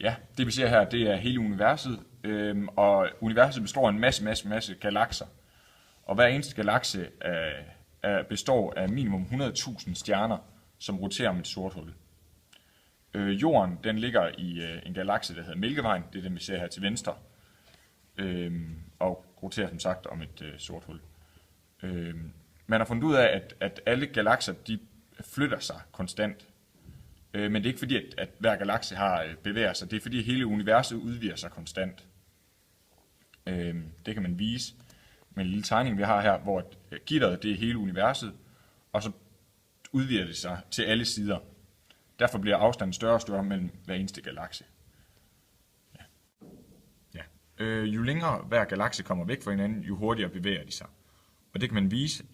Ja, det vi ser her, det er hele universet, og universet består af en masse galakser. Og hver eneste galakse består af minimum 100.000 stjerner, som roterer om et sort hul. Jorden, den ligger i en galakse, der hedder Mælkevejen, det er den vi ser her til venstre, og roterer som sagt om et sort hul. Man har fundet ud af, at alle galakser de flytter sig konstant. Men det er ikke fordi, at hver galakse har bevæger sig. Det er fordi, hele universet udvider sig konstant. Det kan man vise med en lille tegning, vi har her, hvor gitteret det er hele universet, og så udvider det sig til alle sider. Derfor bliver afstanden større og større mellem hver eneste galakse. Jo længere hver galakse kommer væk fra hinanden, jo hurtigere bevæger de sig. Og det kan man vise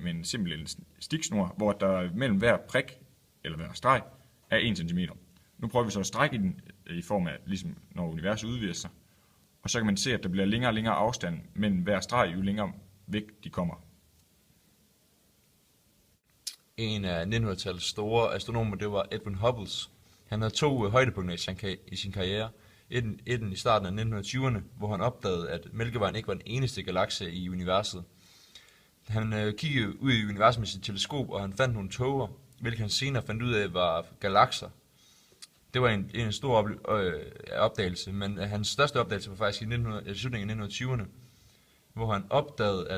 med en simpel stiksnor, hvor der mellem hver prik, eller hver streg, er 1 cm. Nu prøver vi så at strække den i form af, ligesom når universet udvider sig. Og så kan man se, at der bliver længere og længere afstand mellem hver streg, jo længere væk de kommer. En af 1900-tallets store astronomer, det var Edwin Hubble. Han havde 2 højdepunkter i sin karriere. Et i starten af 1920'erne, hvor han opdagede, at Mælkevejen ikke var den eneste galakse i universet. Han kiggede ud i universet med sit teleskop, og han fandt nogle tåger, hvilket han senere fandt ud af var galakser. Det var en stor opdagelse, men hans største opdagelse var faktisk i slutningen af 1920'erne, hvor han opdagede,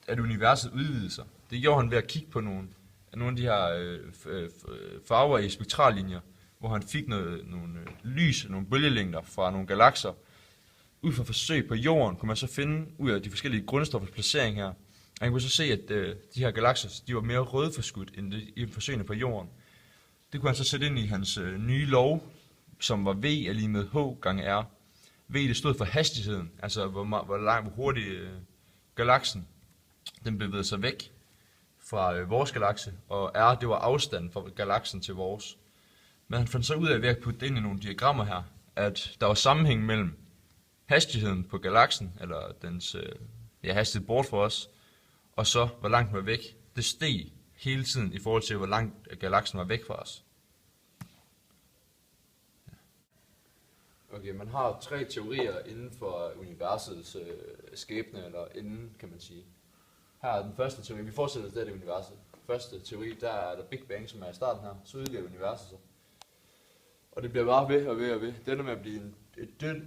at universet udvidede sig. Det gjorde han ved at kigge på nogle af de her farver i spektrallinjer, hvor han fik nogle lys, nogle bølgelængder fra nogle galakser. Ud fra forsøg på jorden kunne man så finde ud af de forskellige grundstoffers placering her. Og man kunne så se, at de her galakser de var mere rødforskudt end i forsøgene på jorden. Det kunne han så sætte ind i hans nye lov, som var V er lige med H gange R. V det stod for hastigheden, altså hvor hurtigt galaksen den bevægede sig væk fra vores galakse, og R det var afstanden fra galaksen til vores. Men han fandt så ud af ved at putte det ind i nogle diagrammer her, at der var sammenhæng mellem hastigheden på galaksen, eller dens hastighed bort fra os, og så hvor langt den var væk. Det steg hele tiden i forhold til, hvor langt galaksen var væk fra os. Okay, man har 3 teorier inden for universets skæbne, eller inden, kan man sige. Her er den første teori, vi fortsætter det universet. Første teori, der er der Big Bang, som er i starten her, så udvider universet sig. Og det bliver bare ved og ved og ved. Det ender med at blive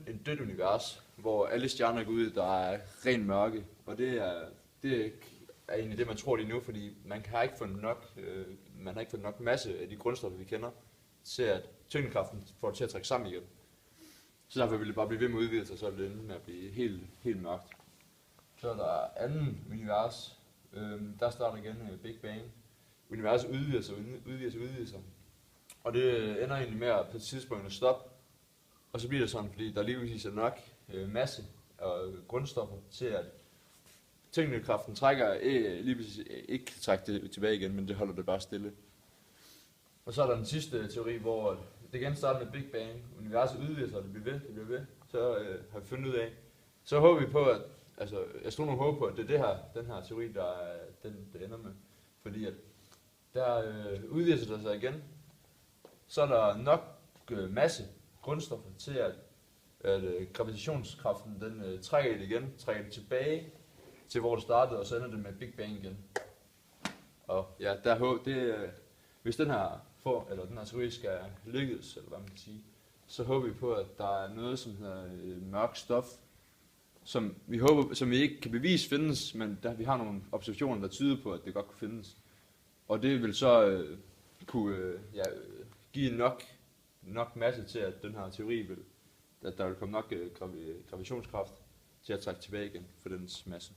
en dødt univers, hvor alle stjerner går ud, der er ren mørke. Og det er egentlig det, man tror lige nu, fordi man har ikke fundet nok masse af de grundstoffer, vi kender, til at tyngdekraften får det til at trække sammen igen. Så derfor vil det bare blive ved med at udvide sig, så vil det ende med at blive helt mørkt. Så er der anden univers. Der starter igen med Big Bang. Universet udvider sig. Og det ender egentlig med at på et tidspunkt at stoppe. Og så bliver det sådan, fordi der lige præcis er nok masse og grundstoffer til, at tyngdekraften trækker lige præcis ikke kan trække det tilbage igen, men det holder det bare stille. Og så er der den sidste teori, hvor det igen starter med Big Bang. Universet udvider sig, og det bliver ved. Så har vi fundet ud af. Så håber vi på, at astronomer håber på, at det er den her teori, det ender med. Fordi at der udvider sig igen, så er der nok masse grundstoffer til, at gravitationskraften den trækker det igen, trækker det tilbage til hvor det startede, og så ender det med Big Bang igen. Og ja, hvis den her teori skal lykkes, eller hvad man kan sige, så håber vi på, at der er noget, som hedder mørk stof, som vi ikke kan bevise findes, men vi har nogle observationer, der tyder på, at det godt kunne findes. Og det vil så kunne give nok masse til, at den her teori at der vil komme nok gravitationskraft til at trække tilbage igen for dens masse.